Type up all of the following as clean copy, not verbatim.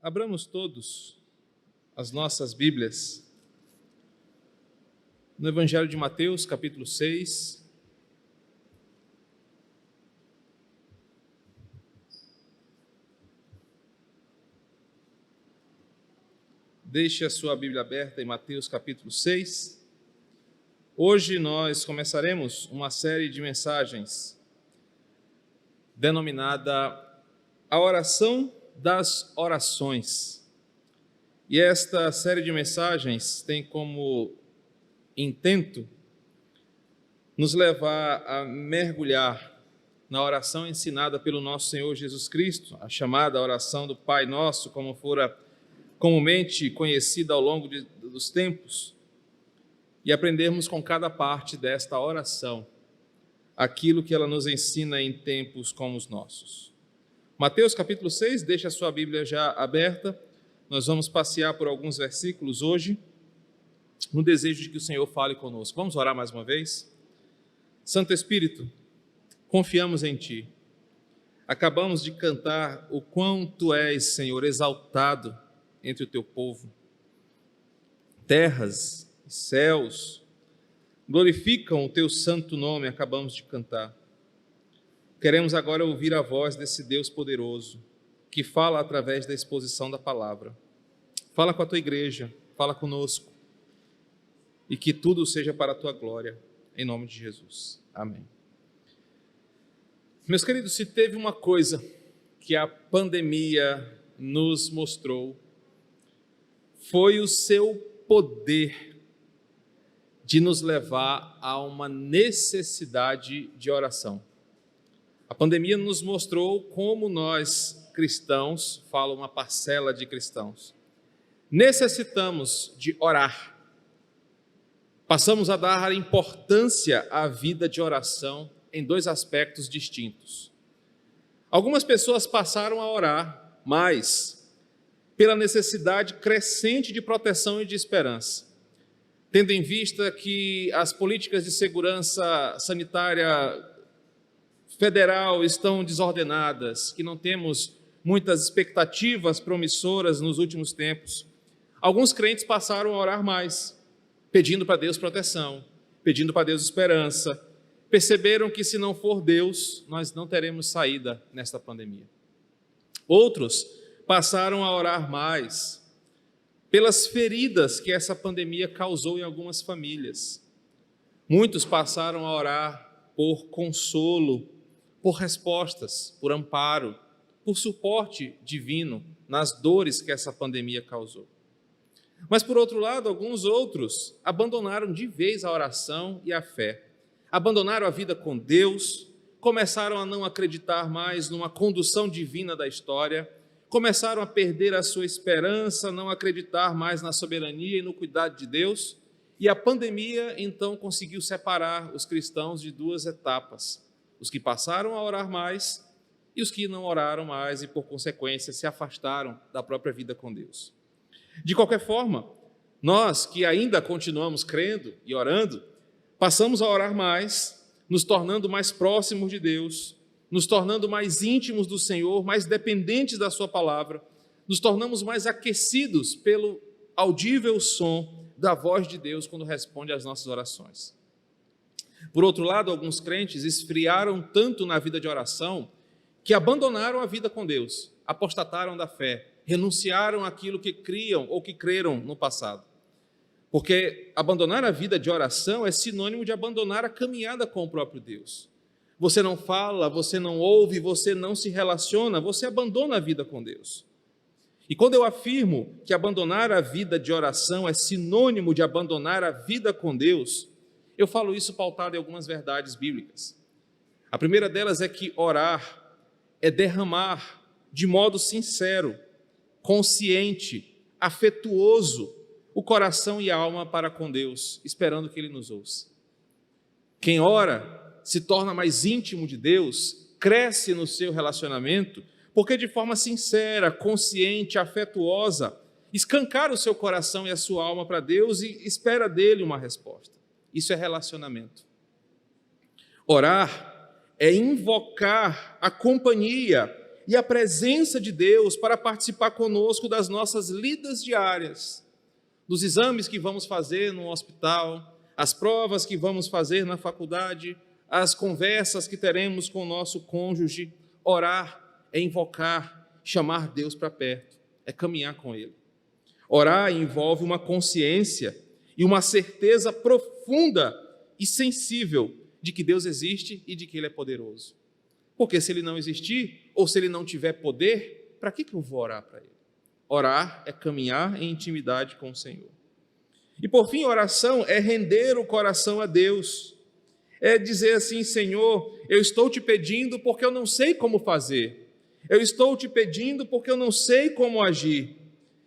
Abramos todos as nossas Bíblias no Evangelho de Mateus, capítulo 6. Deixe a sua Bíblia aberta em Mateus, capítulo 6. Hoje nós começaremos uma série de mensagens denominada A Oração das Orações. E esta série de mensagens tem como intento nos levar a mergulhar na oração ensinada pelo nosso Senhor Jesus Cristo, a chamada oração do Pai Nosso, como fora comumente conhecida ao longo dos tempos, e aprendermos com cada parte desta oração aquilo que ela nos ensina em tempos como os nossos. Mateus capítulo 6, deixa a sua Bíblia já aberta. Nós vamos passear por alguns versículos hoje, no desejo de que o Senhor fale conosco. Vamos orar mais uma vez? Santo Espírito, confiamos em Ti. Acabamos de cantar o quão Tu és, Senhor, exaltado entre o Teu povo. Terras e céus glorificam o Teu santo nome, acabamos de cantar. Queremos agora ouvir a voz desse Deus poderoso, que fala através da exposição da palavra. Fala com a Tua igreja, fala conosco, e que tudo seja para a Tua glória, em nome de Jesus. Amém. Meus queridos, se teve uma coisa que a pandemia nos mostrou, foi o seu poder de nos levar a uma necessidade de oração. A pandemia nos mostrou como nós, cristãos, falo uma parcela de cristãos, necessitamos de orar. Passamos a dar importância à vida de oração em dois aspectos distintos. Algumas pessoas passaram a orar mais pela necessidade crescente de proteção e de esperança, tendo em vista que as políticas de segurança sanitária federal estão desordenadas, que não temos muitas expectativas promissoras nos últimos tempos. Alguns crentes passaram a orar mais, pedindo para Deus proteção, pedindo para Deus esperança. Perceberam que se não for Deus, nós não teremos saída nesta pandemia. Outros passaram a orar mais pelas feridas que essa pandemia causou em algumas famílias. Muitos passaram a orar por consolo, por respostas, por amparo, por suporte divino nas dores que essa pandemia causou. Mas, por outro lado, alguns outros abandonaram de vez a oração e a fé. Abandonaram a vida com Deus, começaram a não acreditar mais numa condução divina da história, começaram a perder a sua esperança, não acreditar mais na soberania e no cuidado de Deus, e a pandemia, então, conseguiu separar os cristãos de duas etapas: os que passaram a orar mais e os que não oraram mais e, por consequência, se afastaram da própria vida com Deus. De qualquer forma, nós que ainda continuamos crendo e orando, passamos a orar mais, nos tornando mais próximos de Deus, nos tornando mais íntimos do Senhor, mais dependentes da Sua palavra, nos tornamos mais aquecidos pelo audível som da voz de Deus quando responde às nossas orações. Por outro lado, alguns crentes esfriaram tanto na vida de oração que abandonaram a vida com Deus, apostataram da fé, renunciaram àquilo que criam ou que creram no passado. Porque abandonar a vida de oração é sinônimo de abandonar a caminhada com o próprio Deus. Você não fala, você não ouve, você não se relaciona, você abandona a vida com Deus. E quando eu afirmo que abandonar a vida de oração é sinônimo de abandonar a vida com Deus, eu falo isso pautado em algumas verdades bíblicas. A primeira delas é que orar é derramar de modo sincero, consciente, afetuoso, o coração e a alma para com Deus, esperando que Ele nos ouça. Quem ora se torna mais íntimo de Deus, cresce no seu relacionamento, porque de forma sincera, consciente, afetuosa, escancara o seu coração e a sua alma para Deus e espera dele uma resposta. Isso é relacionamento. Orar é invocar a companhia e a presença de Deus para participar conosco das nossas lidas diárias, dos exames que vamos fazer no hospital, as provas que vamos fazer na faculdade, as conversas que teremos com o nosso cônjuge. Orar é invocar, chamar Deus para perto, é caminhar com Ele. Orar envolve uma consciência e uma certeza profunda e sensível de que Deus existe e de que Ele é poderoso. Porque se Ele não existir, ou se Ele não tiver poder, para que eu vou orar para Ele? Orar é caminhar em intimidade com o Senhor. E por fim, oração é render o coração a Deus. É dizer assim: Senhor, eu estou te pedindo porque eu não sei como fazer. Eu estou te pedindo porque eu não sei como agir.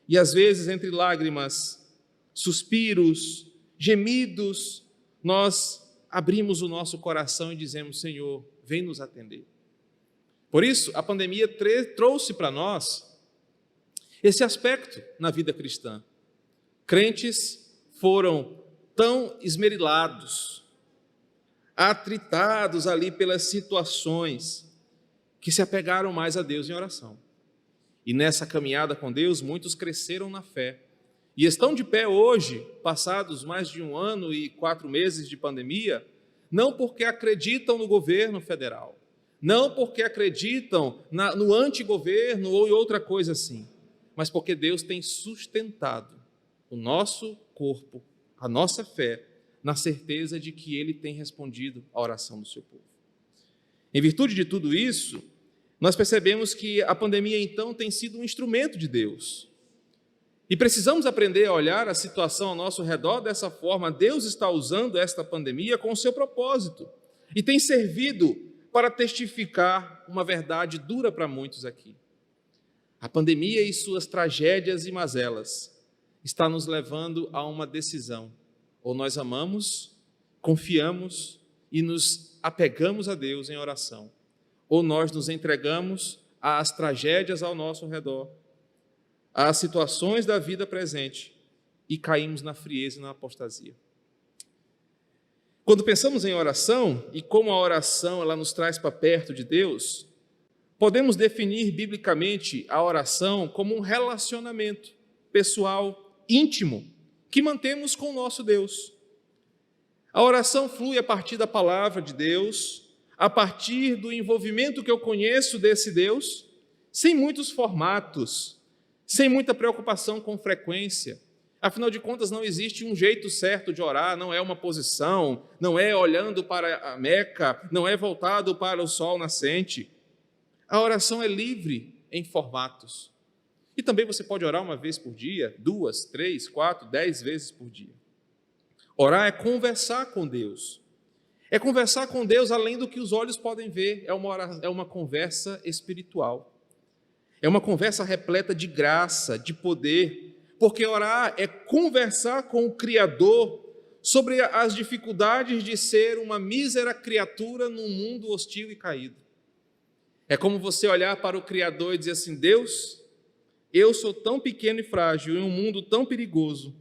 E às vezes, entre lágrimas, suspiros, gemidos, nós abrimos o nosso coração e dizemos: Senhor, vem nos atender. Por isso, a pandemia trouxe para nós esse aspecto na vida cristã. Crentes foram tão esmerilados, atritados ali pelas situações, que se apegaram mais a Deus em oração. E nessa caminhada com Deus, muitos cresceram na fé. E estão de pé hoje, passados mais de 1 ano e 4 meses de pandemia, não porque acreditam no governo federal, não porque acreditam no antigoverno ou em outra coisa assim, mas porque Deus tem sustentado o nosso corpo, a nossa fé, na certeza de que Ele tem respondido à oração do seu povo. Em virtude de tudo isso, nós percebemos que a pandemia, então, tem sido um instrumento de Deus. E precisamos aprender a olhar a situação ao nosso redor dessa forma. Deus está usando esta pandemia com o seu propósito e tem servido para testificar uma verdade dura para muitos aqui. A pandemia e suas tragédias e mazelas está nos levando a uma decisão. Ou nós amamos, confiamos e nos apegamos a Deus em oração, ou nós nos entregamos às tragédias ao nosso redor, às situações da vida presente e caímos na frieza e na apostasia. Quando pensamos em oração e como a oração ela nos traz para perto de Deus, podemos definir biblicamente a oração como um relacionamento pessoal, íntimo, que mantemos com o nosso Deus. A oração flui a partir da palavra de Deus, a partir do envolvimento que eu conheço desse Deus, sem muitos formatos, sem muita preocupação com frequência. Afinal de contas, não existe um jeito certo de orar, não é uma posição, não é olhando para a Meca, não é voltado para o sol nascente. A oração é livre em formatos. E também você pode orar 1 vez por dia, 2, 3, 4, 10 vezes por dia. Orar é conversar com Deus. É conversar com Deus além do que os olhos podem ver. É uma conversa espiritual. É uma conversa repleta de graça, de poder. Porque orar é conversar com o Criador sobre as dificuldades de ser uma mísera criatura num mundo hostil e caído. É como você olhar para o Criador e dizer assim: Deus, eu sou tão pequeno e frágil em um mundo tão perigoso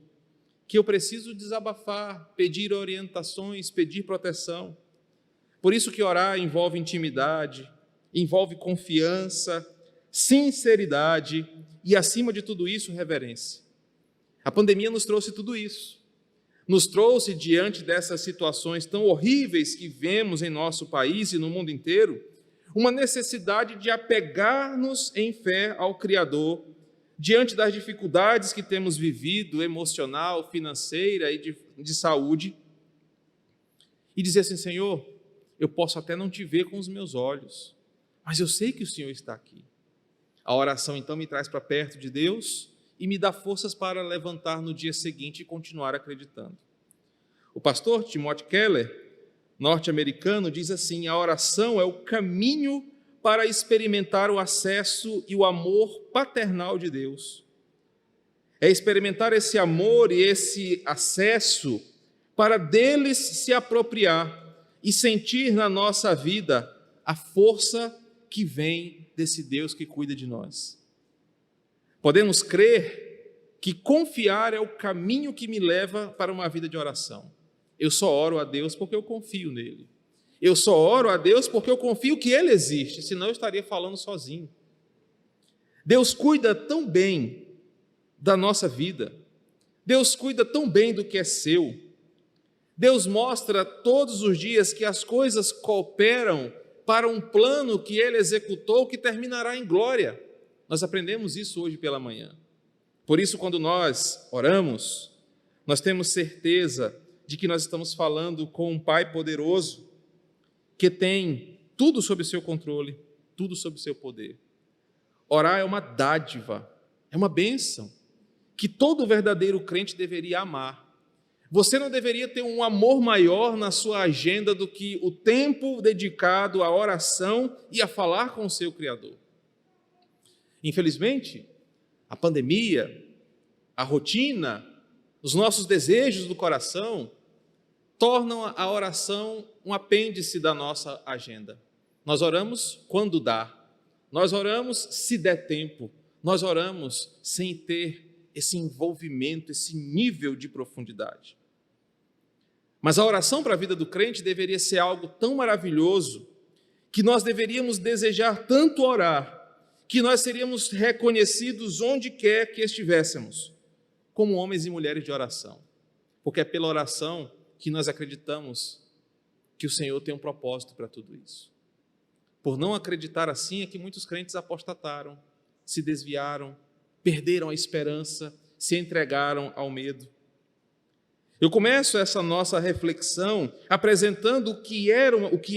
que eu preciso desabafar, pedir orientações, pedir proteção. Por isso que orar envolve intimidade, envolve confiança, sinceridade e, acima de tudo isso, reverência. A pandemia nos trouxe tudo isso. Nos trouxe, diante dessas situações tão horríveis que vemos em nosso país e no mundo inteiro, uma necessidade de apegar-nos em fé ao Criador, diante das dificuldades que temos vivido, emocional, financeira e de saúde, e dizer assim: Senhor, eu posso até não te ver com os meus olhos, mas eu sei que o Senhor está aqui. A oração, então, me traz para perto de Deus e me dá forças para levantar no dia seguinte e continuar acreditando. O pastor Timothy Keller, norte-americano, diz assim: a oração é o caminho para experimentar o acesso e o amor paternal de Deus. É experimentar esse amor e esse acesso para deles se apropriar e sentir na nossa vida a força que vem desse Deus que cuida de nós. Podemos crer que confiar é o caminho que me leva para uma vida de oração. Eu só oro a Deus porque eu confio nele. Eu só oro a Deus porque eu confio que Ele existe, senão eu estaria falando sozinho. Deus cuida tão bem da nossa vida, Deus cuida tão bem do que é seu, Deus mostra todos os dias que as coisas cooperam para um plano que Ele executou que terminará em glória. Nós aprendemos isso hoje pela manhã. Por isso, quando nós oramos, nós temos certeza de que nós estamos falando com um Pai poderoso que tem tudo sob seu controle, tudo sob seu poder. Orar é uma dádiva, é uma bênção que todo verdadeiro crente deveria amar. Você não deveria ter um amor maior na sua agenda do que o tempo dedicado à oração e a falar com o seu Criador. Infelizmente, a pandemia, a rotina, os nossos desejos do coração tornam a oração um apêndice da nossa agenda. Nós oramos quando dá, nós oramos se der tempo, nós oramos sem ter esse envolvimento, esse nível de profundidade. Mas a oração para a vida do crente deveria ser algo tão maravilhoso que nós deveríamos desejar tanto orar, que nós seríamos reconhecidos onde quer que estivéssemos, como homens e mulheres de oração. Porque é pela oração que nós acreditamos que o Senhor tem um propósito para tudo isso. Por não acreditar assim é que muitos crentes apostataram, se desviaram, perderam a esperança, se entregaram ao medo. Eu começo essa nossa reflexão apresentando o que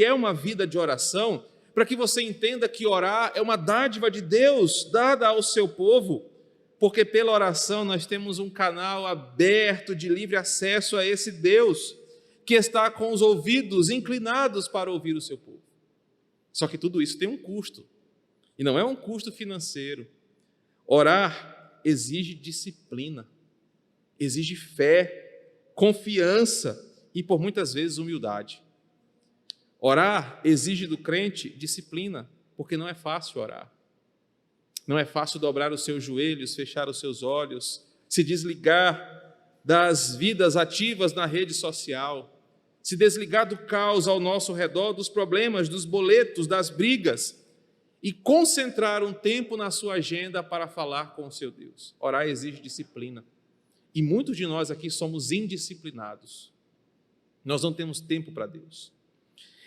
é uma vida de oração, para que você entenda que orar é uma dádiva de Deus dada ao seu povo, porque pela oração nós temos um canal aberto de livre acesso a esse Deus que está com os ouvidos inclinados para ouvir o seu povo. Só que tudo isso tem um custo, e não é um custo financeiro. Orar exige disciplina, exige fé, confiança e, por muitas vezes, humildade. Orar exige do crente disciplina, porque não é fácil orar. Não é fácil dobrar os seus joelhos, fechar os seus olhos, se desligar das vidas ativas na rede social, se desligar do caos ao nosso redor, dos problemas, dos boletos, das brigas, e concentrar um tempo na sua agenda para falar com o seu Deus. Orar exige disciplina. E muitos de nós aqui somos indisciplinados. Nós não temos tempo para Deus.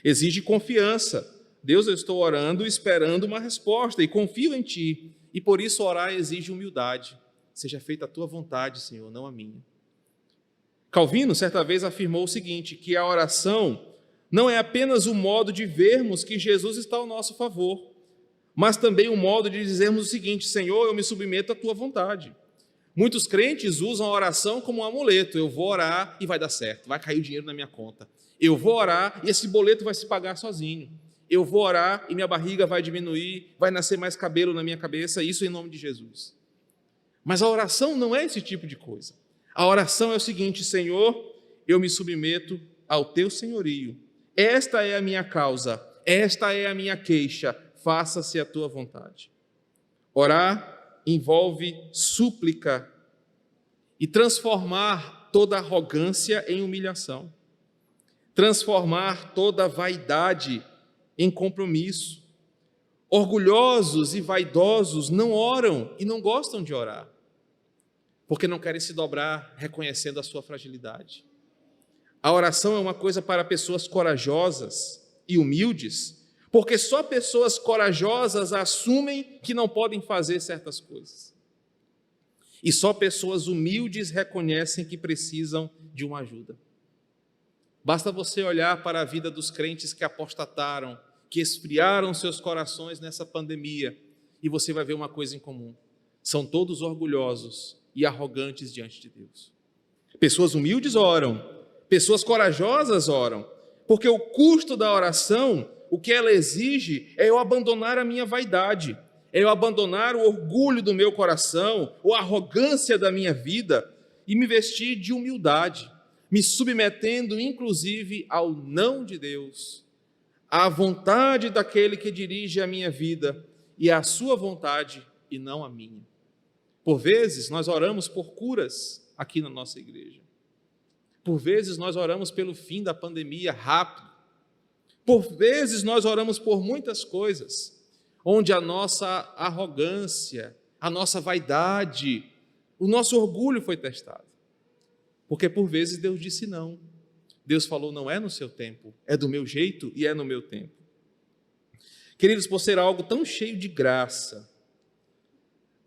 Exige confiança. Deus, eu estou orando, esperando uma resposta, e confio em Ti. E por isso orar exige humildade. Seja feita a Tua vontade, Senhor, não a minha. Calvino, certa vez, afirmou o seguinte, que a oração não é apenas o modo de vermos que Jesus está ao nosso favor, mas também o modo de dizermos o seguinte: Senhor, eu me submeto à Tua vontade. Muitos crentes usam a oração como um amuleto. Eu vou orar e vai dar certo, vai cair o dinheiro na minha conta. Eu vou orar e esse boleto vai se pagar sozinho. Eu vou orar e minha barriga vai diminuir, vai nascer mais cabelo na minha cabeça, isso em nome de Jesus. Mas a oração não é esse tipo de coisa. A oração é o seguinte: Senhor, eu me submeto ao Teu senhorio. Esta é a minha causa, esta é a minha queixa, faça-se a Tua vontade. Orar envolve súplica e transformar toda arrogância em humilhação, transformar toda vaidade em compromisso. Orgulhosos e vaidosos não oram e não gostam de orar, porque não querem se dobrar reconhecendo a sua fragilidade. A oração é uma coisa para pessoas corajosas e humildes, porque só pessoas corajosas assumem que não podem fazer certas coisas. E só pessoas humildes reconhecem que precisam de uma ajuda. Basta você olhar para a vida dos crentes que apostataram, que esfriaram seus corações nessa pandemia, e você vai ver uma coisa em comum: são todos orgulhosos e arrogantes diante de Deus. Pessoas humildes oram, pessoas corajosas oram, porque o custo da oração, o que ela exige é eu abandonar a minha vaidade, é eu abandonar o orgulho do meu coração, ou a arrogância da minha vida, e me vestir de humildade, me submetendo inclusive ao não de Deus, à vontade daquele que dirige a minha vida, e à sua vontade e não a minha. Por vezes nós oramos por curas aqui na nossa igreja. Por vezes nós oramos pelo fim da pandemia rápido. Por vezes nós oramos por muitas coisas, onde a nossa arrogância, a nossa vaidade, o nosso orgulho foi testado. Porque por vezes Deus disse não. Deus falou, não é no seu tempo, é do meu jeito e é no meu tempo. Queridos, por ser algo tão cheio de graça,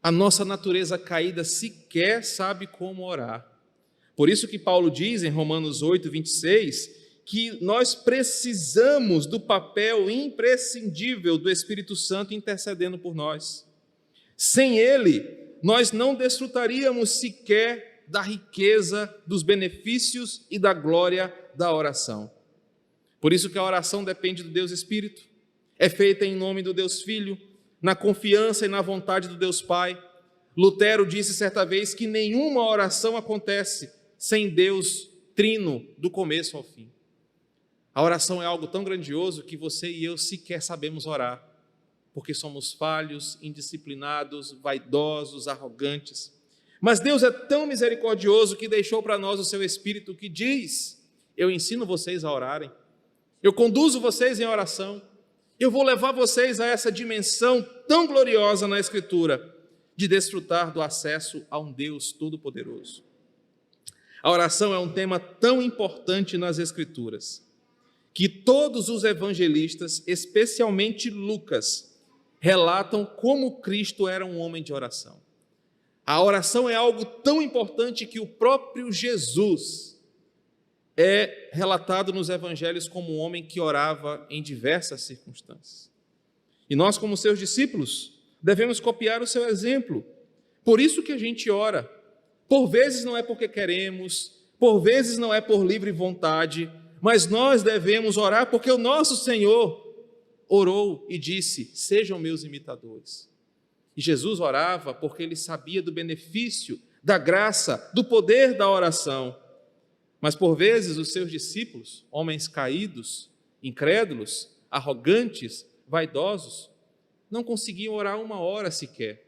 a nossa natureza caída sequer sabe como orar. Por isso que Paulo diz em Romanos 8, 26, que nós precisamos do papel imprescindível do Espírito Santo intercedendo por nós. Sem ele, nós não desfrutaríamos sequer da riqueza, dos benefícios e da glória da oração. Por isso que a oração depende do Deus Espírito, é feita em nome do Deus Filho, na confiança e na vontade do Deus Pai. Lutero disse certa vez que nenhuma oração acontece sem Deus trino do começo ao fim. A oração é algo tão grandioso que você e eu sequer sabemos orar, porque somos falhos, indisciplinados, vaidosos, arrogantes. Mas Deus é tão misericordioso que deixou para nós o seu Espírito que diz, eu ensino vocês a orarem, eu conduzo vocês em oração, eu vou levar vocês a essa dimensão tão gloriosa na Escritura, de desfrutar do acesso a um Deus Todo-Poderoso. A oração é um tema tão importante nas Escrituras, que todos os evangelistas, especialmente Lucas, relatam como Cristo era um homem de oração. A oração é algo tão importante que o próprio Jesus é relatado nos evangelhos como um homem que orava em diversas circunstâncias. E nós, como seus discípulos, devemos copiar o seu exemplo. Por isso que a gente ora. Por vezes não é porque queremos, por vezes não é por livre vontade, mas nós devemos orar porque o nosso Senhor orou e disse, sejam meus imitadores. E Jesus orava porque ele sabia do benefício, da graça, do poder da oração. Mas por vezes os seus discípulos, homens caídos, incrédulos, arrogantes, vaidosos, não conseguiam orar uma hora sequer.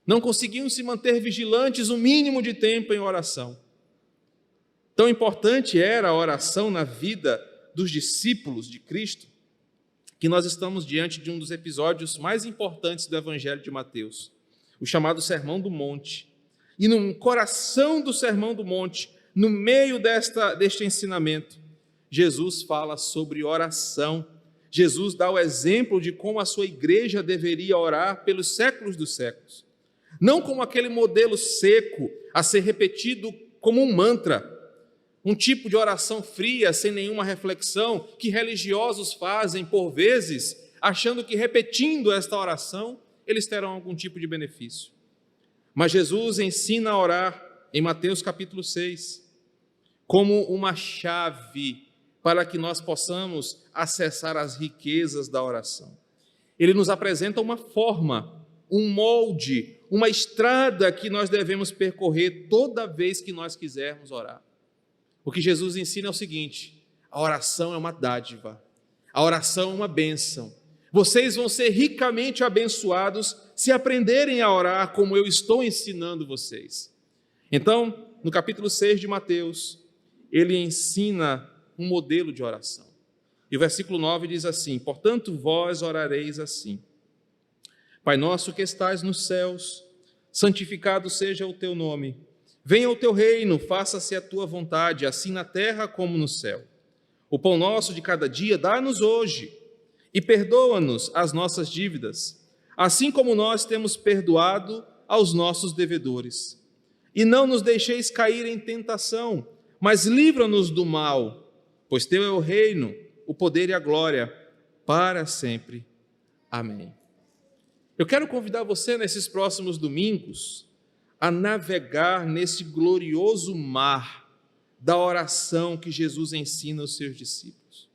Não conseguiam se manter vigilantes o mínimo de tempo em oração. Tão importante era a oração na vida dos discípulos de Cristo, que nós estamos diante de um dos episódios mais importantes do Evangelho de Mateus, o chamado Sermão do Monte. E no coração do Sermão do Monte, no meio deste ensinamento, Jesus fala sobre oração. Jesus dá o exemplo de como a sua igreja deveria orar pelos séculos dos séculos. Não como aquele modelo seco a ser repetido como um mantra, um tipo de oração fria, sem nenhuma reflexão, que religiosos fazem por vezes, achando que repetindo esta oração, eles terão algum tipo de benefício. Mas Jesus ensina a orar em Mateus capítulo 6, como uma chave para que nós possamos acessar as riquezas da oração. Ele nos apresenta uma forma, um molde, uma estrada que nós devemos percorrer toda vez que nós quisermos orar. O que Jesus ensina é o seguinte: a oração é uma dádiva, a oração é uma bênção. Vocês vão ser ricamente abençoados se aprenderem a orar como eu estou ensinando vocês. Então, no capítulo 6 de Mateus, ele ensina um modelo de oração. E o versículo 9 diz assim: portanto, vós orareis assim: Pai nosso que estais nos céus, santificado seja o teu nome. Venha o teu reino, faça-se a tua vontade, assim na terra como no céu. O pão nosso de cada dia dá-nos hoje, e perdoa-nos as nossas dívidas, assim como nós temos perdoado aos nossos devedores. E não nos deixeis cair em tentação, mas livra-nos do mal, pois teu é o reino, o poder e a glória, para sempre. Amém. Eu quero convidar você nesses próximos domingos a navegar nesse glorioso mar da oração que Jesus ensina aos seus discípulos.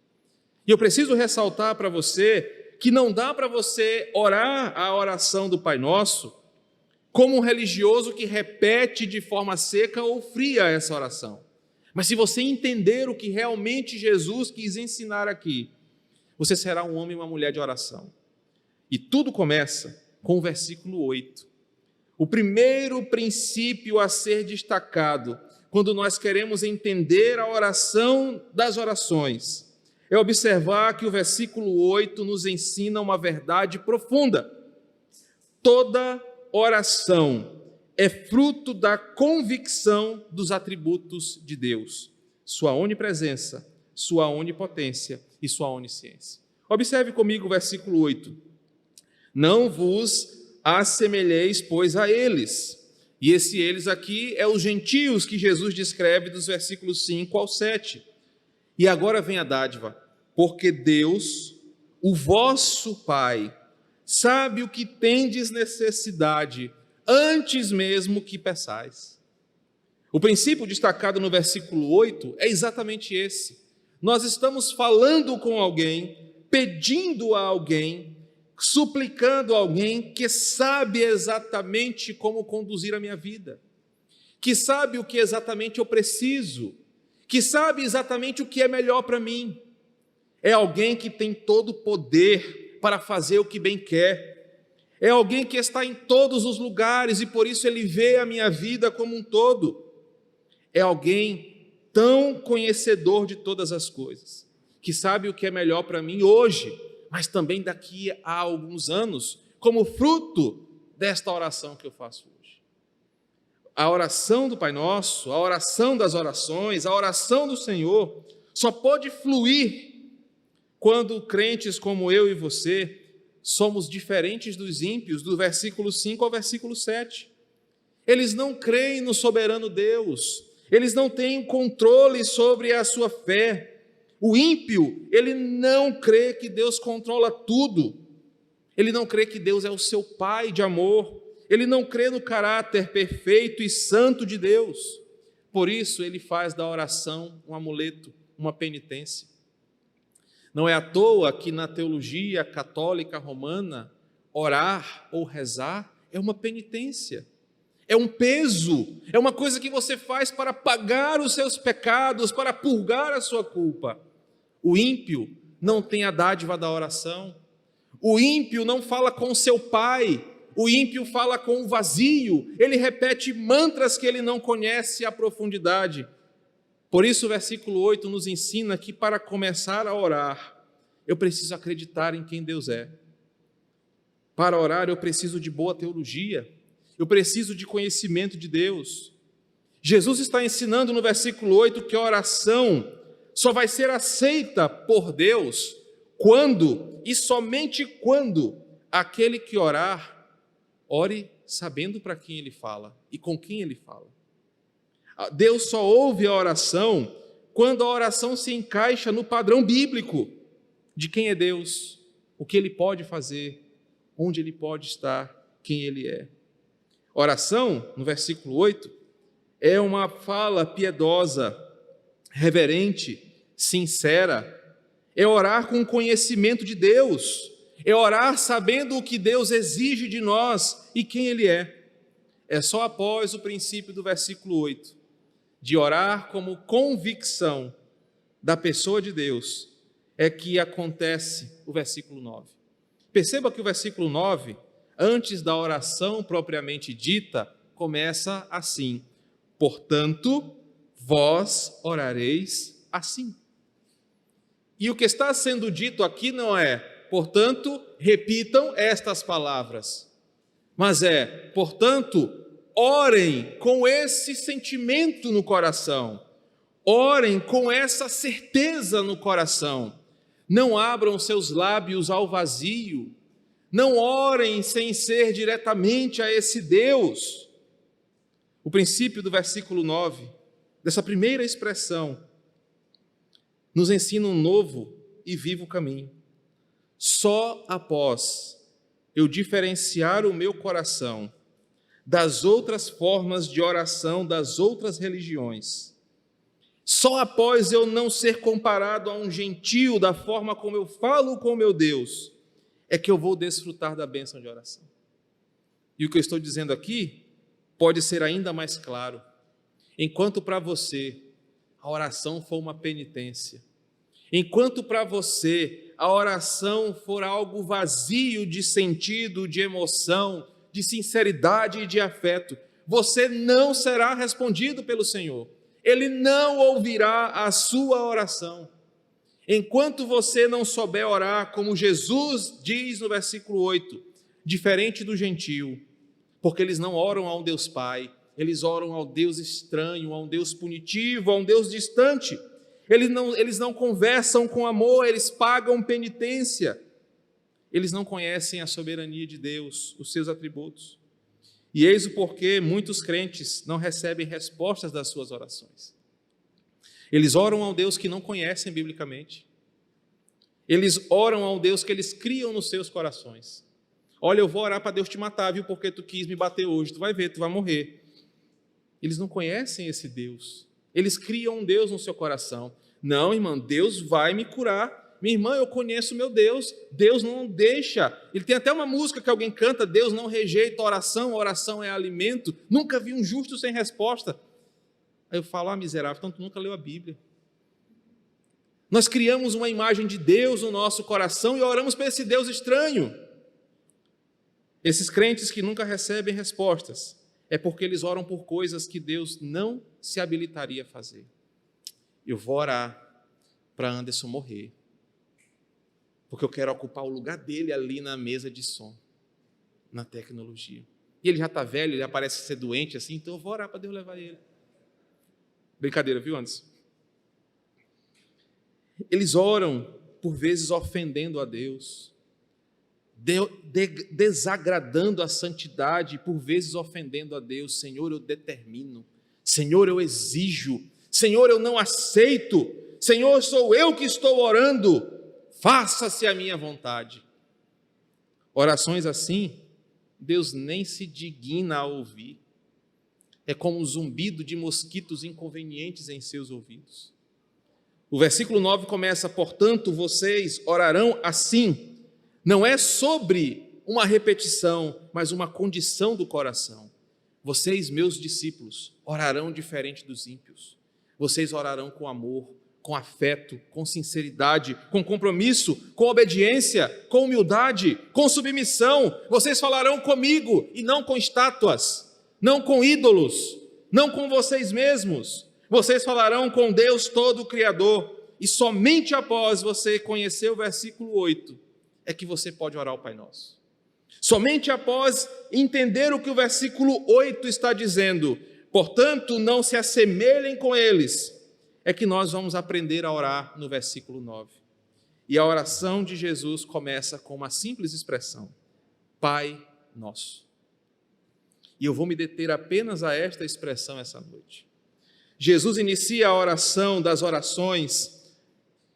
E eu preciso ressaltar para você que não dá para você orar a oração do Pai Nosso como um religioso que repete de forma seca ou fria essa oração. Mas se você entender o que realmente Jesus quis ensinar aqui, você será um homem e uma mulher de oração. E tudo começa com o versículo 8. O primeiro princípio a ser destacado quando nós queremos entender a oração das orações é observar que o versículo 8 nos ensina uma verdade profunda. Toda oração é fruto da convicção dos atributos de Deus, sua onipresença, sua onipotência e sua onisciência. Observe comigo o versículo 8. Não vos assemelheis, pois, a eles. E esse eles aqui é os gentios que Jesus descreve dos versículos 5 ao 7. E agora vem a dádiva. Porque Deus, o vosso Pai, sabe o que tendes necessidade, antes mesmo que peçais. O princípio destacado no versículo 8 é exatamente esse. Nós estamos falando com alguém, pedindo a alguém, suplicando a alguém que sabe exatamente como conduzir a minha vida, que sabe o que exatamente eu preciso, que sabe exatamente o que é melhor para mim. É alguém que tem todo o poder para fazer o que bem quer. É alguém que está em todos os lugares e por isso ele vê a minha vida como um todo. É alguém tão conhecedor de todas as coisas, que sabe o que é melhor para mim hoje, mas também daqui a alguns anos, como fruto desta oração que eu faço hoje. A oração do Pai Nosso, a oração das orações, a oração do Senhor, só pode fluir quando crentes como eu e você somos diferentes dos ímpios, do versículo 5 ao versículo 7. Eles não creem no soberano Deus, eles não têm controle sobre a sua fé. O ímpio, ele não crê que Deus controla tudo, ele não crê que Deus é o seu Pai de amor, ele não crê no caráter perfeito e santo de Deus. Por isso, ele faz da oração um amuleto, uma penitência. Não é à toa que na teologia católica romana, orar ou rezar é uma penitência, é um peso, é uma coisa que você faz para pagar os seus pecados, para purgar a sua culpa. O ímpio não tem a dádiva da oração, o ímpio não fala com seu pai, o ímpio fala com o vazio, ele repete mantras que ele não conhece à profundidade. Por isso o versículo 8 nos ensina que para começar a orar, eu preciso acreditar em quem Deus é. Para orar eu preciso de boa teologia, eu preciso de conhecimento de Deus. Jesus está ensinando no versículo 8 que a oração só vai ser aceita por Deus quando, e somente quando, aquele que orar, ore sabendo para quem ele fala e com quem ele fala. Deus só ouve a oração quando a oração se encaixa no padrão bíblico de quem é Deus, o que ele pode fazer, onde ele pode estar, quem ele é. Oração, no versículo 8, é uma fala piedosa, reverente, sincera, é orar com conhecimento de Deus, é orar sabendo o que Deus exige de nós e quem Ele é. É só após o princípio do versículo 8, de orar como convicção da pessoa de Deus, é que acontece o versículo 9. Perceba que o versículo 9, antes da oração propriamente dita, começa assim: portanto, vós orareis assim. E o que está sendo dito aqui não é, portanto, repitam estas palavras, mas é, portanto, orem com esse sentimento no coração, orem com essa certeza no coração, não abram seus lábios ao vazio, não orem sem ser diretamente a esse Deus. O princípio do versículo 9, dessa primeira expressão, nos ensina um novo e vivo caminho. Só após eu diferenciar o meu coração das outras formas de oração das outras religiões, só após eu não ser comparado a um gentio da forma como eu falo com meu Deus, é que eu vou desfrutar da bênção de oração. E o que eu estou dizendo aqui pode ser ainda mais claro. Enquanto para você a oração for uma penitência, enquanto para você a oração for algo vazio de sentido, de emoção, de sinceridade e de afeto, você não será respondido pelo Senhor. Ele não ouvirá a sua oração. Enquanto você não souber orar, como Jesus diz no versículo 8, diferente do gentio, porque eles não oram a um Deus Pai, eles oram ao Deus estranho, a um Deus punitivo, a um Deus distante. Eles não conversam com amor, eles pagam penitência. Eles não conhecem a soberania de Deus, os seus atributos. E eis o porquê muitos crentes não recebem respostas das suas orações. Eles oram ao Deus que não conhecem biblicamente. Eles oram ao Deus que eles criam nos seus corações. Olha, eu vou orar para Deus te matar, viu, porque tu quis me bater hoje, tu vai ver, tu vai morrer. Eles não conhecem esse Deus. Eles criam um Deus no seu coração. Não, irmã, Deus vai me curar. Minha irmã, eu conheço meu Deus. Deus não deixa. Ele tem até uma música que alguém canta, Deus não rejeita a oração é alimento. Nunca vi um justo sem resposta. Aí eu falo, miserável, então tu nunca leu a Bíblia. Nós criamos uma imagem de Deus no nosso coração e oramos para esse Deus estranho. Esses crentes que nunca recebem respostas, é porque eles oram por coisas que Deus não se habilitaria a fazer. Eu vou orar para Anderson morrer, porque eu quero ocupar o lugar dele ali na mesa de som, na tecnologia. E ele já está velho, ele parece ser doente assim, então eu vou orar para Deus levar ele. Brincadeira, viu, Anderson? Eles oram, por vezes, ofendendo a Deus, desagradando a santidade, por vezes ofendendo a Deus. Senhor, eu determino. Senhor, eu exijo. Senhor, eu não aceito. Senhor, sou eu que estou orando. Faça-se a minha vontade. Orações assim, Deus nem se digna a ouvir. É como um zumbido de mosquitos inconvenientes em seus ouvidos. O versículo 9 começa, portanto, vocês orarão assim. Não é sobre uma repetição, mas uma condição do coração. Vocês, meus discípulos, orarão diferente dos ímpios. Vocês orarão com amor, com afeto, com sinceridade, com compromisso, com obediência, com humildade, com submissão. Vocês falarão comigo e não com estátuas, não com ídolos, não com vocês mesmos. Vocês falarão com Deus todo o Criador. E somente após você conhecer o versículo 8, é que você pode orar o Pai Nosso. Somente após entender o que o versículo 8 está dizendo, portanto, não se assemelhem com eles, é que nós vamos aprender a orar no versículo 9. E a oração de Jesus começa com uma simples expressão, Pai Nosso. E eu vou me deter apenas a esta expressão essa noite. Jesus inicia a oração das orações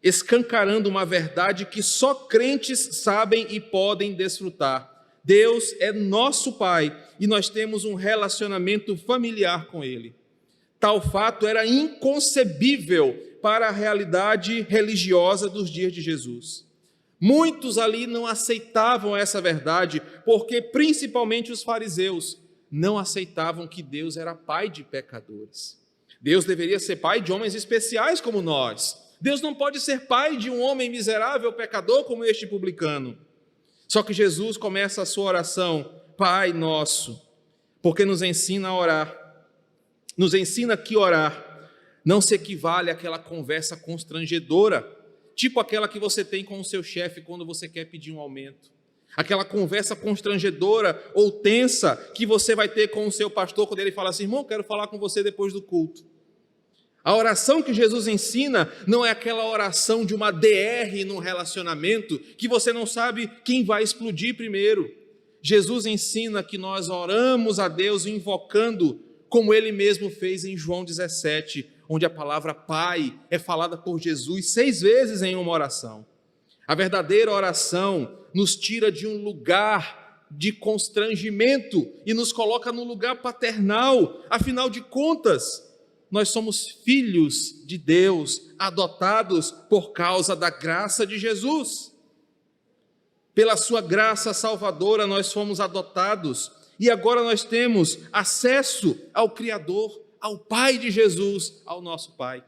escancarando uma verdade que só crentes sabem e podem desfrutar. Deus é nosso Pai e nós temos um relacionamento familiar com Ele. Tal fato era inconcebível para a realidade religiosa dos dias de Jesus. Muitos ali não aceitavam essa verdade, porque principalmente os fariseus não aceitavam que Deus era pai de pecadores. Deus deveria ser pai de homens especiais como nós. Deus não pode ser pai de um homem miserável, pecador como este publicano. Só que Jesus começa a sua oração, Pai Nosso, porque nos ensina a orar. Nos ensina que orar não se equivale àquela conversa constrangedora, tipo aquela que você tem com o seu chefe quando você quer pedir um aumento. Aquela conversa constrangedora ou tensa que você vai ter com o seu pastor quando ele fala assim, irmão, quero falar com você depois do culto. A oração que Jesus ensina não é aquela oração de uma DR num relacionamento que você não sabe quem vai explodir primeiro. Jesus ensina que nós oramos a Deus invocando como Ele mesmo fez em João 17, onde a palavra Pai é falada por Jesus 6 vezes em uma oração. A verdadeira oração nos tira de um lugar de constrangimento e nos coloca num lugar paternal. Afinal de contas, nós somos filhos de Deus, adotados por causa da graça de Jesus. Pela sua graça salvadora nós fomos adotados e agora nós temos acesso ao Criador, ao Pai de Jesus, ao nosso Pai.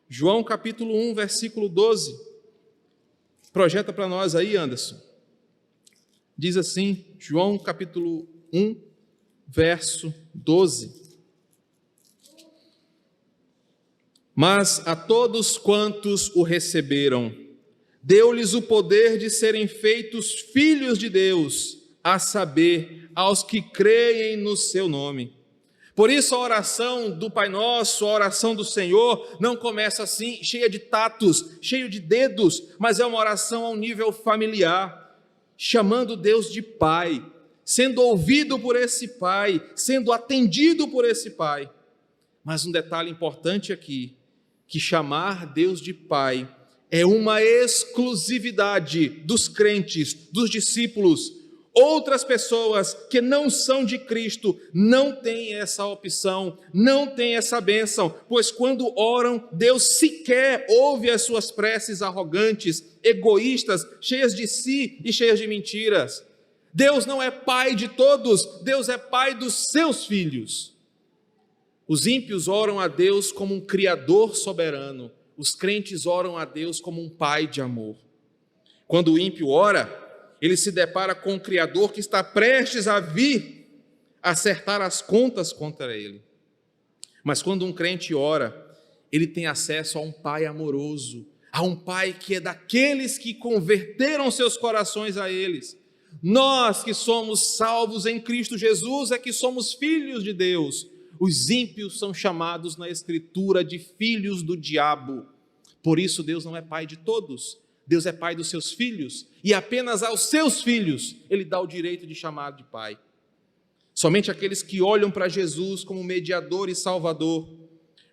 João capítulo 1, versículo 12. Projeta para nós aí, Anderson. Diz assim, João capítulo 1, verso 12. Mas a todos quantos o receberam, deu-lhes o poder de serem feitos filhos de Deus, a saber, aos que creem no seu nome. Por isso a oração do Pai Nosso, a oração do Senhor, não começa assim, cheia de tatos, cheio de dedos, mas é uma oração ao nível familiar, chamando Deus de Pai, sendo ouvido por esse Pai, sendo atendido por esse Pai. Mas um detalhe importante aqui, que chamar Deus de Pai é uma exclusividade dos crentes, dos discípulos. Outras pessoas que não são de Cristo não têm essa opção, não têm essa bênção, pois quando oram, Deus sequer ouve as suas preces arrogantes, egoístas, cheias de si e cheias de mentiras. Deus não é pai de todos, Deus é pai dos seus filhos. Os ímpios oram a Deus como um criador soberano, os crentes oram a Deus como um pai de amor. Quando o ímpio ora, ele se depara com um Criador que está prestes a vir acertar as contas contra ele. Mas quando um crente ora, ele tem acesso a um Pai amoroso, a um Pai que é daqueles que converteram seus corações a eles. Nós que somos salvos em Cristo Jesus é que somos filhos de Deus. Os ímpios são chamados na Escritura de filhos do diabo. Por isso Deus não é pai de todos. Deus é pai dos seus filhos, e apenas aos seus filhos ele dá o direito de chamar de pai. Somente aqueles que olham para Jesus como mediador e salvador,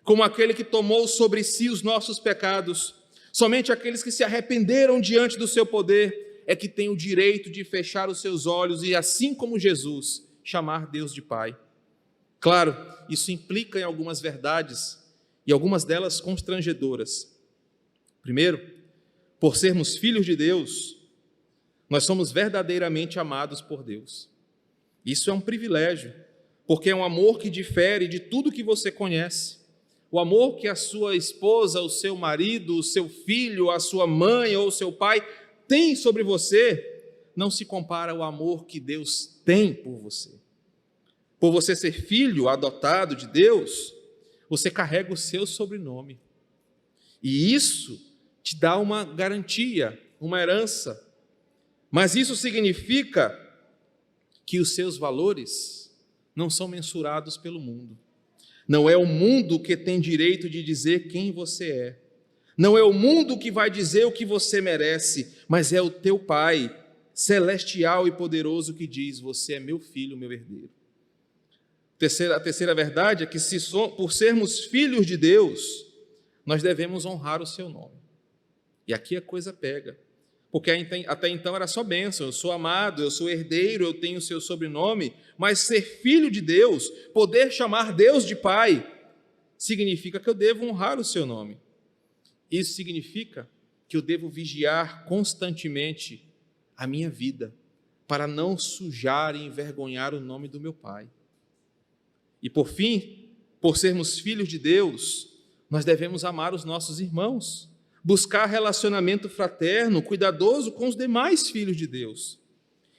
como aquele que tomou sobre si os nossos pecados, somente aqueles que se arrependeram diante do seu poder, é que têm o direito de fechar os seus olhos e, assim como Jesus, chamar Deus de pai. Claro, isso implica em algumas verdades, e algumas delas constrangedoras. Primeiro, por sermos filhos de Deus, nós somos verdadeiramente amados por Deus. Isso é um privilégio, porque é um amor que difere de tudo que você conhece. O amor que a sua esposa, o seu marido, o seu filho, a sua mãe ou o seu pai tem sobre você, não se compara ao amor que Deus tem por você. Por você ser filho adotado de Deus, você carrega o seu sobrenome. E isso te dá uma garantia, uma herança. Mas isso significa que os seus valores não são mensurados pelo mundo. Não é o mundo que tem direito de dizer quem você é. Não é o mundo que vai dizer o que você merece, mas é o teu Pai, celestial e poderoso, que diz: você é meu filho, meu herdeiro. A terceira verdade é que, por sermos filhos de Deus, nós devemos honrar o seu nome. E aqui a coisa pega, porque até então era só bênção, eu sou amado, eu sou herdeiro, eu tenho o seu sobrenome, mas ser filho de Deus, poder chamar Deus de Pai, significa que eu devo honrar o seu nome. Isso significa que eu devo vigiar constantemente a minha vida, para não sujar e envergonhar o nome do meu Pai. E por fim, por sermos filhos de Deus, nós devemos amar os nossos irmãos, buscar relacionamento fraterno, cuidadoso com os demais filhos de Deus.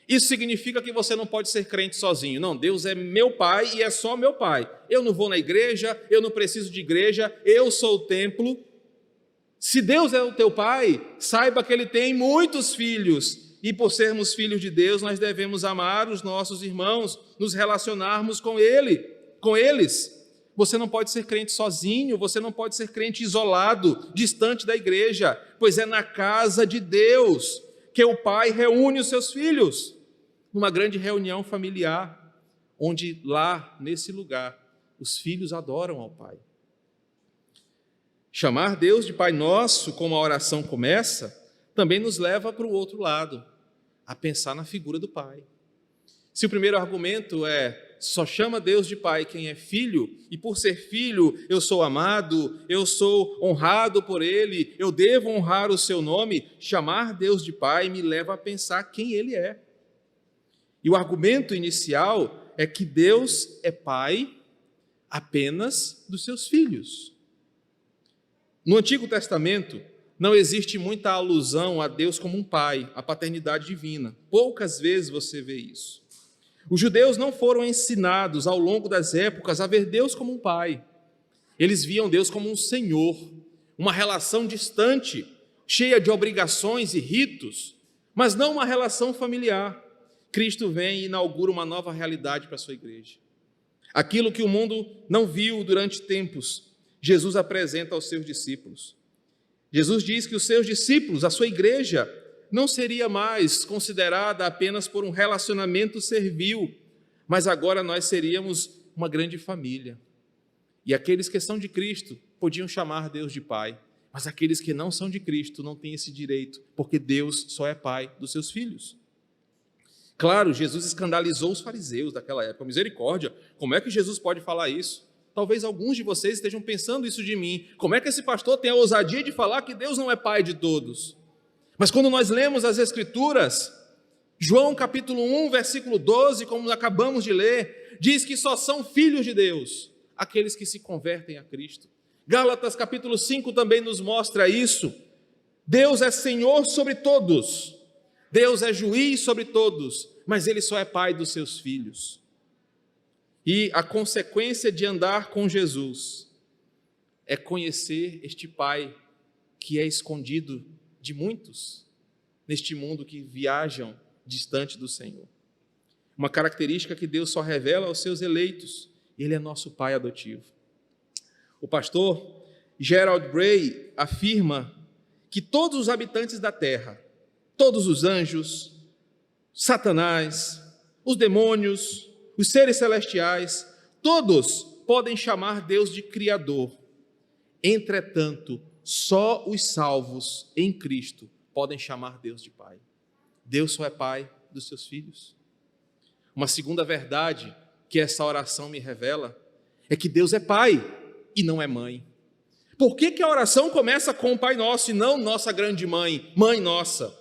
Isso significa que você não pode ser crente sozinho. Não, Deus é meu Pai e é só meu Pai. Eu não vou na igreja, eu não preciso de igreja, eu sou o templo. Se Deus é o teu Pai, saiba que Ele tem muitos filhos. E por sermos filhos de Deus, nós devemos amar os nossos irmãos, nos relacionarmos com eles. Você não pode ser crente sozinho, você não pode ser crente isolado, distante da igreja, pois é na casa de Deus que o Pai reúne os seus filhos, numa grande reunião familiar, onde lá, nesse lugar, os filhos adoram ao Pai. Chamar Deus de Pai Nosso, como a oração começa, também nos leva para o outro lado, a pensar na figura do Pai. Se o primeiro argumento é: só chama Deus de Pai quem é filho, e por ser filho eu sou amado, eu sou honrado por Ele, eu devo honrar o seu nome, chamar Deus de Pai me leva a pensar quem Ele é. E o argumento inicial é que Deus é Pai apenas dos seus filhos. No Antigo Testamento, não existe muita alusão a Deus como um pai, a paternidade divina. Poucas vezes você vê isso. Os judeus não foram ensinados ao longo das épocas a ver Deus como um pai. Eles viam Deus como um senhor, uma relação distante, cheia de obrigações e ritos, mas não uma relação familiar. Cristo vem e inaugura uma nova realidade para a sua igreja. Aquilo que o mundo não viu durante tempos, Jesus apresenta aos seus discípulos. Jesus diz que os seus discípulos, a sua igreja, não seria mais considerada apenas por um relacionamento servil, mas agora nós seríamos uma grande família. E aqueles que são de Cristo podiam chamar Deus de Pai, mas aqueles que não são de Cristo não têm esse direito, porque Deus só é Pai dos seus filhos. Claro, Jesus escandalizou os fariseus daquela época. Misericórdia, como é que Jesus pode falar isso? Talvez alguns de vocês estejam pensando isso de mim. Como é que esse pastor tem a ousadia de falar que Deus não é Pai de todos? Mas quando nós lemos as Escrituras, João capítulo 1, versículo 12, como acabamos de ler, diz que só são filhos de Deus aqueles que se convertem a Cristo. Gálatas capítulo 5 também nos mostra isso. Deus é Senhor sobre todos, Deus é juiz sobre todos, mas Ele só é Pai dos seus filhos. E a consequência de andar com Jesus é conhecer este Pai que é escondido de muitos neste mundo que viajam distante do Senhor. Uma característica que Deus só revela aos seus eleitos: Ele é nosso Pai adotivo. O pastor Gerald Bray afirma que todos os habitantes da terra, todos os anjos, Satanás, os demônios, os seres celestiais, todos podem chamar Deus de Criador. Entretanto, só os salvos em Cristo podem chamar Deus de Pai. Deus só é Pai dos seus filhos. Uma segunda verdade que essa oração me revela é que Deus é Pai e não é mãe. Por que a oração começa com o Pai Nosso e não nossa grande mãe, Mãe Nossa?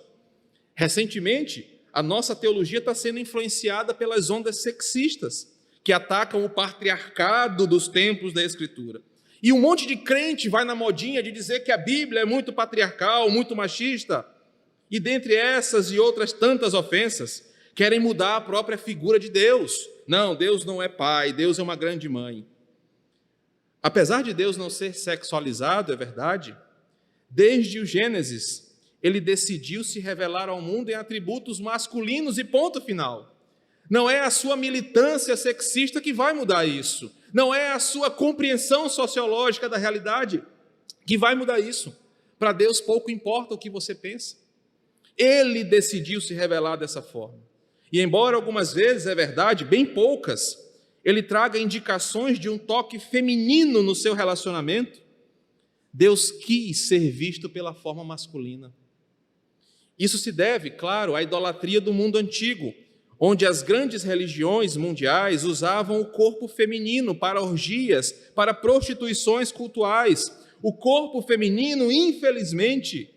Recentemente, a nossa teologia está sendo influenciada pelas ondas sexistas que atacam o patriarcado dos tempos da Escritura. E um monte de crente vai na modinha de dizer que a Bíblia é muito patriarcal, muito machista, e dentre essas e outras tantas ofensas, querem mudar a própria figura de Deus. Não, Deus não é pai, Deus é uma grande mãe. Apesar de Deus não ser sexualizado, é verdade, desde o Gênesis, Ele decidiu se revelar ao mundo em atributos masculinos e ponto final. Não é a sua militância sexista que vai mudar isso. Não é a sua compreensão sociológica da realidade que vai mudar isso. Para Deus pouco importa o que você pensa. Ele decidiu se revelar dessa forma. E embora algumas vezes, é verdade, bem poucas, Ele traga indicações de um toque feminino no seu relacionamento, Deus quis ser visto pela forma masculina. Isso se deve, claro, à idolatria do mundo antigo, onde as grandes religiões mundiais usavam o corpo feminino para orgias, para prostituições cultuais. O corpo feminino, infelizmente,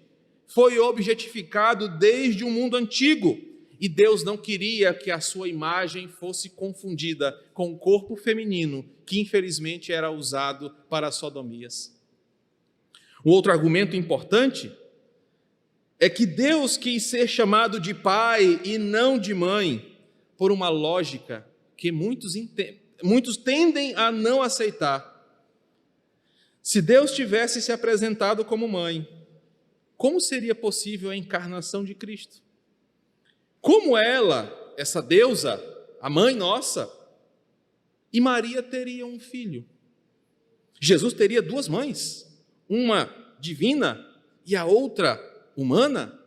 foi objetificado desde o mundo antigo, e Deus não queria que a sua imagem fosse confundida com o corpo feminino, que infelizmente era usado para sodomias. Um outro argumento importante é que Deus quis ser chamado de pai e não de mãe, por uma lógica que muitos tendem a não aceitar. Se Deus tivesse se apresentado como mãe, como seria possível a encarnação de Cristo? Como ela, essa deusa, a mãe nossa, e Maria teria um filho? Jesus teria duas mães, uma divina e a outra humana?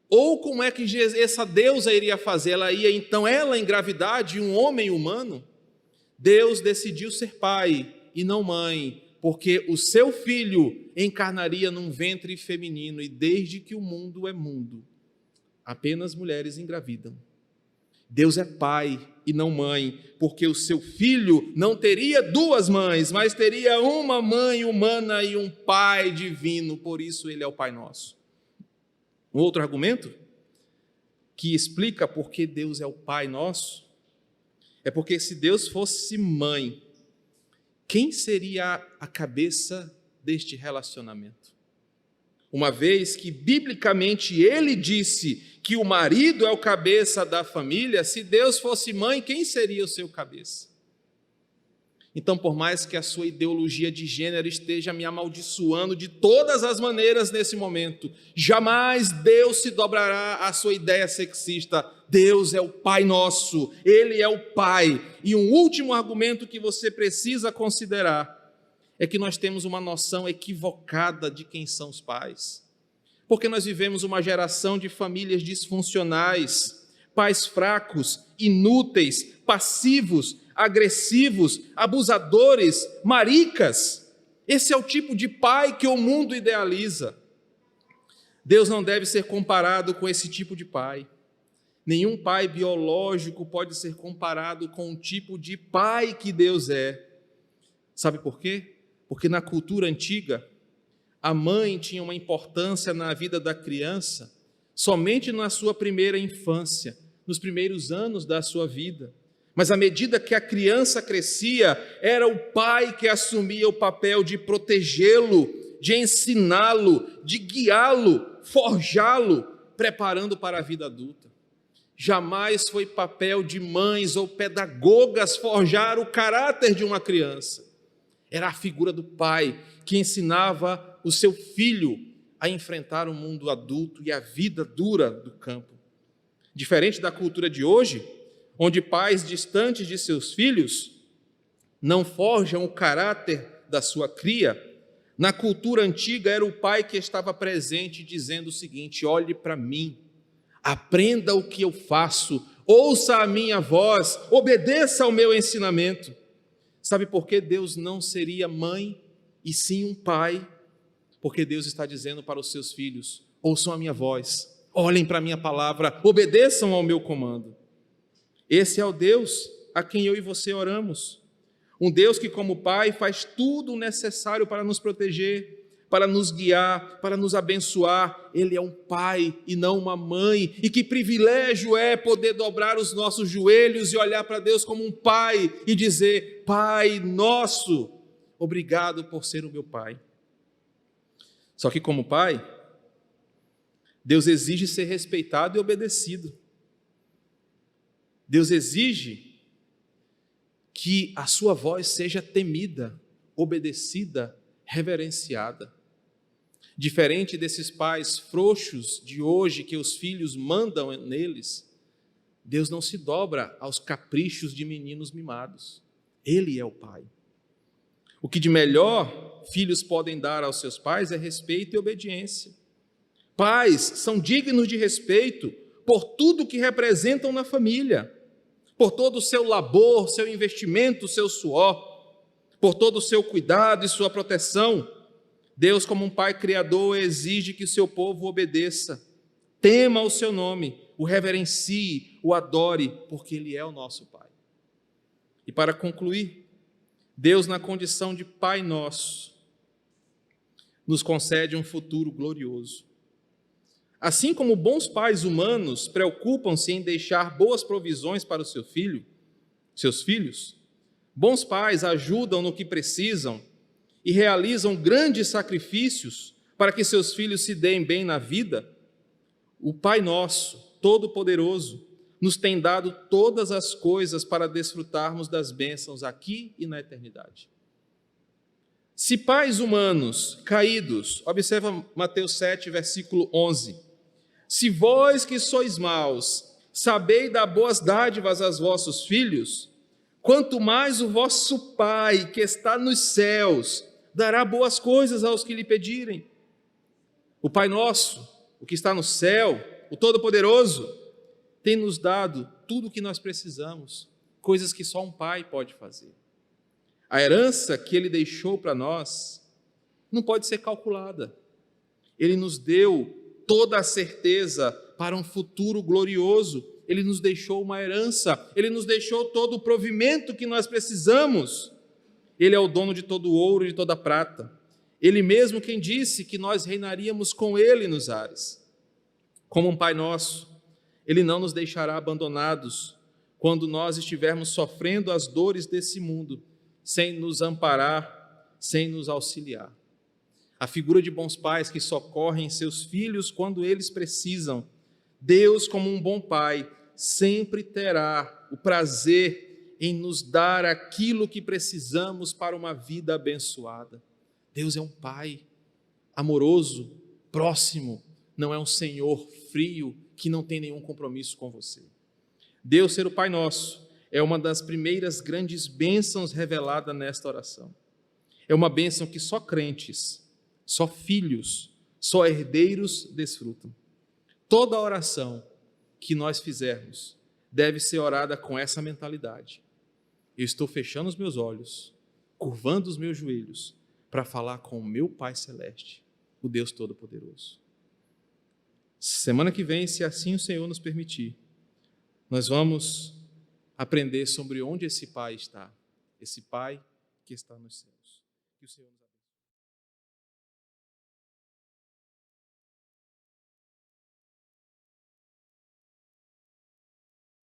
Ou como é que essa deusa iria fazer? Ela ia então engravidar de um homem humano? Deus decidiu ser pai e não mãe, porque o seu filho encarnaria num ventre feminino, e desde que o mundo é mundo, apenas mulheres engravidam. Deus é pai e não mãe, porque o seu filho não teria duas mães, mas teria uma mãe humana e um pai divino, por isso ele é o Pai Nosso. Um outro argumento que explica por que Deus é o Pai Nosso é porque se Deus fosse mãe, quem seria a cabeça deste relacionamento? Uma vez que biblicamente ele disse que o marido é o cabeça da família, se Deus fosse mãe, quem seria o seu cabeça? Então, por mais que a sua ideologia de gênero esteja me amaldiçoando de todas as maneiras nesse momento, jamais Deus se dobrará à sua ideia sexista. Deus é o Pai nosso, Ele é o Pai. E um último argumento que você precisa considerar é que nós temos uma noção equivocada de quem são os pais. Porque nós vivemos uma geração de famílias disfuncionais, pais fracos, inúteis, passivos, agressivos, abusadores, maricas. Esse é o tipo de pai que o mundo idealiza. Deus não deve ser comparado com esse tipo de pai. Nenhum pai biológico pode ser comparado com o tipo de pai que Deus é. Sabe por quê? Porque na cultura antiga, a mãe tinha uma importância na vida da criança somente na sua primeira infância, nos primeiros anos da sua vida. Mas à medida que a criança crescia, era o pai que assumia o papel de protegê-lo, de ensiná-lo, de guiá-lo, forjá-lo, preparando para a vida adulta. Jamais foi papel de mães ou pedagogas forjar o caráter de uma criança. Era a figura do pai que ensinava o seu filho a enfrentar o mundo adulto e a vida dura do campo. Diferente da cultura de hoje, onde pais distantes de seus filhos não forjam o caráter da sua cria, na cultura antiga era o pai que estava presente dizendo o seguinte: olhe para mim, aprenda o que eu faço, ouça a minha voz, obedeça ao meu ensinamento. Sabe por que Deus não seria mãe e sim um pai? Porque Deus está dizendo para os seus filhos: ouçam a minha voz, olhem para a minha palavra, obedeçam ao meu comando. Esse é o Deus a quem eu e você oramos. Um Deus que, como Pai, faz tudo o necessário para nos proteger, para nos guiar, para nos abençoar. Ele é um pai e não uma mãe. E que privilégio é poder dobrar os nossos joelhos e olhar para Deus como um pai e dizer: Pai nosso, obrigado por ser o meu pai. Só que, como pai, Deus exige ser respeitado e obedecido. Deus exige que a sua voz seja temida, obedecida, reverenciada. Diferente desses pais frouxos de hoje que os filhos mandam neles, Deus não se dobra aos caprichos de meninos mimados. Ele é o Pai. O que de melhor filhos podem dar aos seus pais é respeito e obediência. Pais são dignos de respeito por tudo que representam na família, por todo o seu labor, seu investimento, seu suor, por todo o seu cuidado e sua proteção. Deus, como um pai criador, exige que o seu povo obedeça, tema o seu nome, o reverencie, o adore, porque Ele é o nosso Pai. E para concluir, Deus, na condição de Pai nosso, nos concede um futuro glorioso. Assim como bons pais humanos preocupam-se em deixar boas provisões para o seus filhos, bons pais ajudam no que precisam e realizam grandes sacrifícios para que seus filhos se deem bem na vida. O Pai nosso, Todo-Poderoso, nos tem dado todas as coisas para desfrutarmos das bênçãos aqui e na eternidade. Se pais humanos caídos, observa Mateus 7, versículo 11, se vós que sois maus, sabeis dar boas dádivas aos vossos filhos, quanto mais o vosso Pai, que está nos céus, dará boas coisas aos que lhe pedirem. O Pai nosso, o que está no céu, o Todo-Poderoso, tem nos dado tudo o que nós precisamos, coisas que só um pai pode fazer. A herança que Ele deixou para nós não pode ser calculada. Ele nos deu toda a certeza para um futuro glorioso. Ele nos deixou uma herança, Ele nos deixou todo o provimento que nós precisamos. Ele é o dono de todo o ouro e de toda a prata. Ele mesmo quem disse que nós reinaríamos com Ele nos ares. Como um Pai nosso, Ele não nos deixará abandonados quando nós estivermos sofrendo as dores desse mundo, sem nos amparar, sem nos auxiliar. A figura de bons pais que socorrem seus filhos quando eles precisam. Deus, como um bom pai, sempre terá o prazer em nos dar aquilo que precisamos para uma vida abençoada. Deus é um Pai amoroso, próximo, não é um Senhor frio que não tem nenhum compromisso com você. Deus ser o Pai nosso é uma das primeiras grandes bênçãos reveladas nesta oração. É uma bênção que só crentes, só filhos, só herdeiros desfrutam. Toda oração que nós fizermos deve ser orada com essa mentalidade. Eu estou fechando os meus olhos, curvando os meus joelhos, para falar com o meu Pai Celeste, o Deus Todo-Poderoso. Semana que vem, se assim o Senhor nos permitir, nós vamos aprender sobre onde esse Pai está, esse Pai que está nos céus. Que o Senhor nos abençoe.